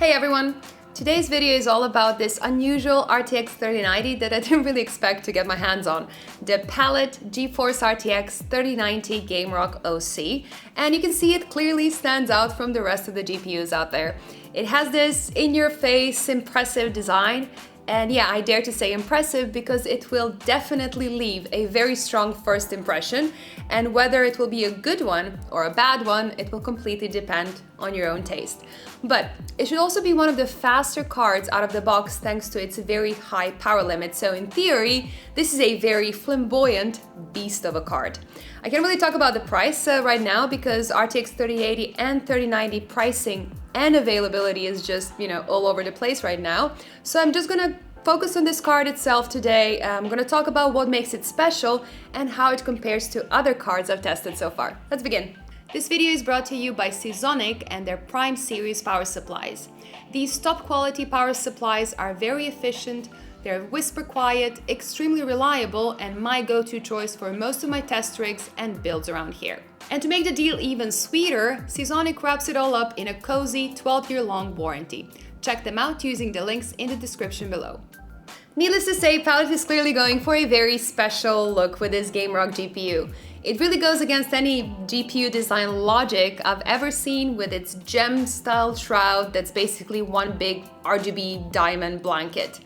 Hey everyone! Today's video is all about this unusual RTX 3090 that I didn't really expect to get my hands on, the Palit GeForce RTX 3090 GameRock OC, and you can see it clearly stands out from the rest of the GPUs out there. It has this in-your-face, impressive design, and yeah, I dare to say impressive because it will definitely leave a very strong first impression, and whether it will be a good one or a bad one, it will completely depend on your own taste. But it should also be one of the faster cards out of the box thanks to its very high power limit, so in theory, this is a very flamboyant beast of a card. I can't really talk about the price right now because RTX 3080 and 3090 pricing and availability is just, all over the place right now. So I'm just gonna focus on this card itself today. I'm gonna talk about what makes it special and how it compares to other cards I've tested so far. Let's begin. This video is brought to you by Seasonic and their Prime Series power supplies. These top quality power supplies are very efficient, they're whisper quiet, extremely reliable, and my go-to choice for most of my test rigs and builds around here. And to make the deal even sweeter, Seasonic wraps it all up in a cozy 12-year-long warranty. Check them out using the links in the description below. Needless to say, Palit is clearly going for a very special look with this GameRock GPU. It really goes against any GPU design logic I've ever seen with its gem-style shroud that's basically one big RGB diamond blanket.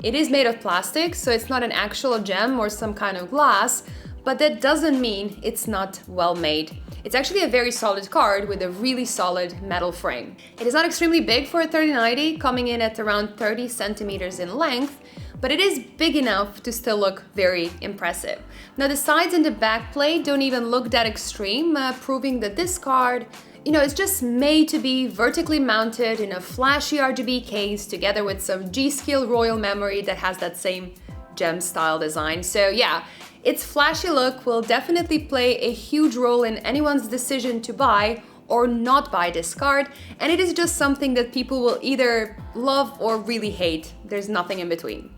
It is made of plastic, so it's not an actual gem or some kind of glass, but that doesn't mean it's not well made. It's actually a very solid card with a really solid metal frame. It is not extremely big for a 3090, coming in at around 30 centimeters in length, but it is big enough to still look very impressive. Now the sides and the back plate don't even look that extreme, proving that this card, it's just made to be vertically mounted in a flashy RGB case together with some G-Skill Royal memory that has that same gem style design. So yeah, its flashy look will definitely play a huge role in anyone's decision to buy or not buy this card, and it is just something that people will either love or really hate. There's nothing in between.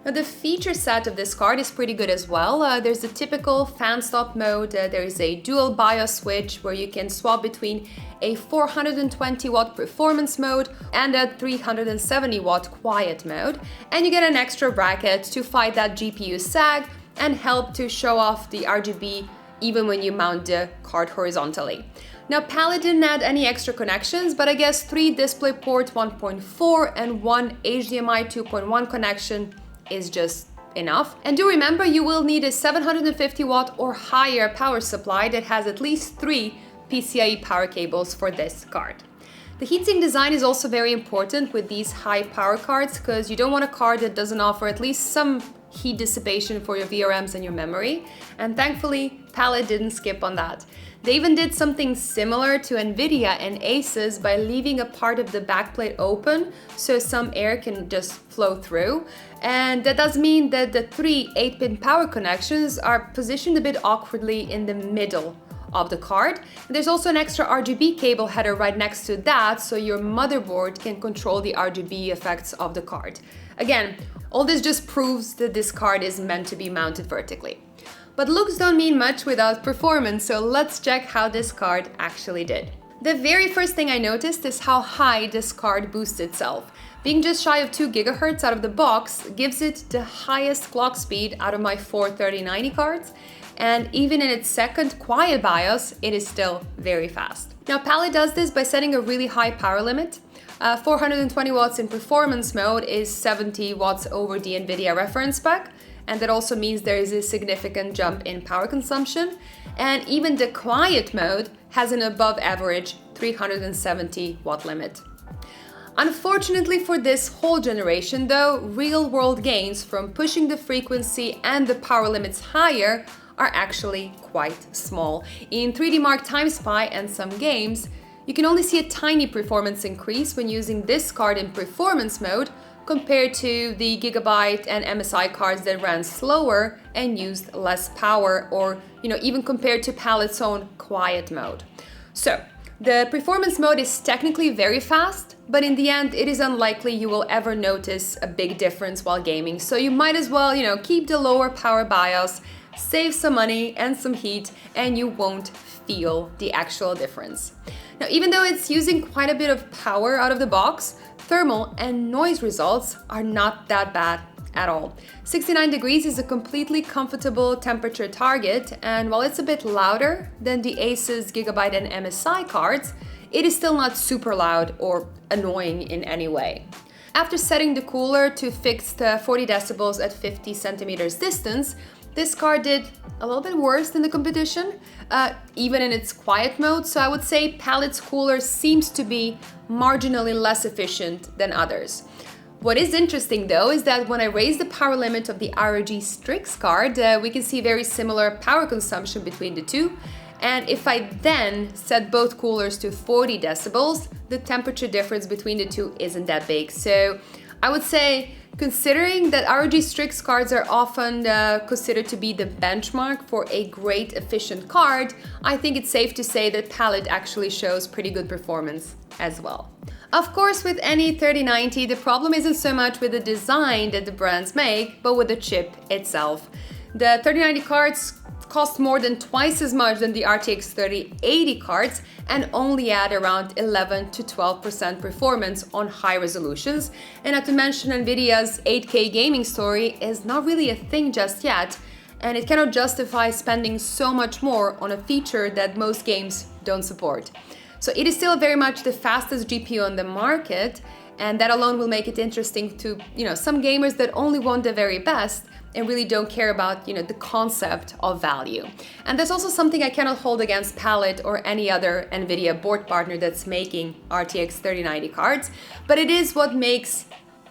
Now the feature set of this card is pretty good as well. There's a typical fan stop mode, there is a dual BIOS switch where you can swap between a 420 watt performance mode and a 370 watt quiet mode, and you get an extra bracket to fight that GPU sag and help to show off the RGB even when you mount the card horizontally. Now Palit didn't add any extra connections, but I guess 3 DisplayPort 1.4 and 1 HDMI 2.1 connection is just enough. And do remember, you will need a 750 watt or higher power supply that has at least 3 PCIe power cables for this card. The heatsink design is also very important with these high power cards because you don't want a card that doesn't offer at least some heat dissipation for your VRMs and your memory, and thankfully Palit didn't skip on that. They even did something similar to Nvidia and Asus by leaving a part of the backplate open so some air can just flow through, and that does mean that the 3 8-pin power connections are positioned a bit awkwardly in the middle of the card. And there's also an extra RGB cable header right next to that so your motherboard can control the RGB effects of the card. Again, all this just proves that this card is meant to be mounted vertically. But looks don't mean much without performance, so let's check how this card actually did. The very first thing I noticed is how high this card boosts itself. Being just shy of 2 GHz out of the box gives it the highest clock speed out of my 4 3090 cards, and even in its second quiet BIOS, it is still very fast. Now Palit does this by setting a really high power limit. 420 watts in performance mode is 70 watts over the Nvidia reference spec, and that also means there is a significant jump in power consumption. And even the quiet mode has an above average 370 watt limit. Unfortunately for this whole generation though, real world gains from pushing the frequency and the power limits higher are actually quite small. In 3D Mark Time Spy and some games, you can only see a tiny performance increase when using this card in performance mode compared to the Gigabyte and MSI cards that ran slower and used less power, or even compared to Palit's own quiet mode. So the performance mode is technically very fast, but in the end it is unlikely you will ever notice a big difference while gaming. So you might as well, keep the lower power BIOS, save some money and some heat, and you won't feel the actual difference. Now, even though it's using quite a bit of power out of the box, thermal and noise results are not that bad at all. 69 degrees is a completely comfortable temperature target, and while it's a bit louder than the Asus Gigabyte and MSI cards, it is still not super loud or annoying in any way. After setting the cooler to fixed 40 decibels at 50 centimeters distance, this card did a little bit worse than the competition, even in its quiet mode, so I would say Palit's cooler seems to be marginally less efficient than others. What is interesting though is that when I raise the power limit of the ROG Strix card, we can see very similar power consumption between the two. And if I then set both coolers to 40 decibels, the temperature difference between the two isn't that big. So I would say, considering that ROG Strix cards are often considered to be the benchmark for a great efficient card, I think it's safe to say that Palit actually shows pretty good performance as well. Of course, with any 3090, the problem isn't so much with the design that the brands make, but with the chip itself. The 3090 cards cost more than twice as much than the RTX 3080 cards and only add around 11 to 12% performance on high resolutions. And not to mention, Nvidia's 8K gaming story is not really a thing just yet, and it cannot justify spending so much more on a feature that most games don't support. So it is still very much the fastest GPU on the market, and that alone will make it interesting to, some gamers that only want the very best and really don't care about, the concept of value. And that's also something I cannot hold against Palit or any other Nvidia board partner that's making RTX 3090 cards, but it is what makes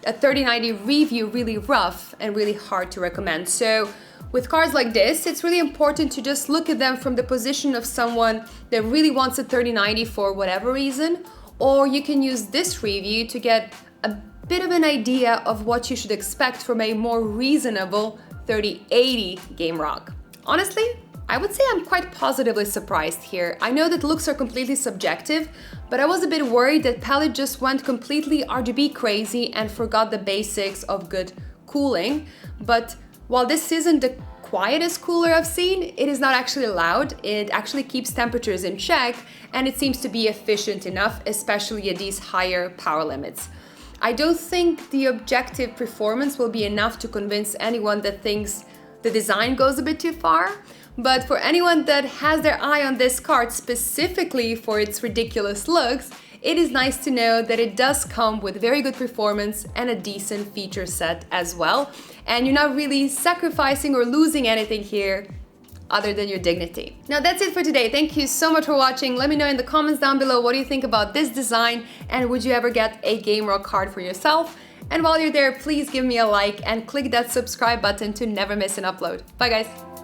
a 3090 review really rough and really hard to recommend. So with cards like this, it's really important to just look at them from the position of someone that really wants a 3090 for whatever reason, or you can use this review to get a bit of an idea of what you should expect from a more reasonable 3080 GameRock. Honestly, I would say I'm quite positively surprised here. I know that looks are completely subjective, but I was a bit worried that Palit just went completely RGB crazy and forgot the basics of good cooling. But while this isn't the quietest cooler I've seen, it is not actually loud. It actually keeps temperatures in check, and it seems to be efficient enough, especially at these higher power limits. I don't think the objective performance will be enough to convince anyone that thinks the design goes a bit too far, but for anyone that has their eye on this card specifically for its ridiculous looks, it is nice to know that it does come with very good performance and a decent feature set as well. And you're not really sacrificing or losing anything here other than your dignity. Now that's it for today. Thank you so much for watching. Let me know in the comments down below what do you think about this design, and would you ever get a GameRock card for yourself? And while you're there, please give me a like and click that subscribe button to never miss an upload. Bye guys.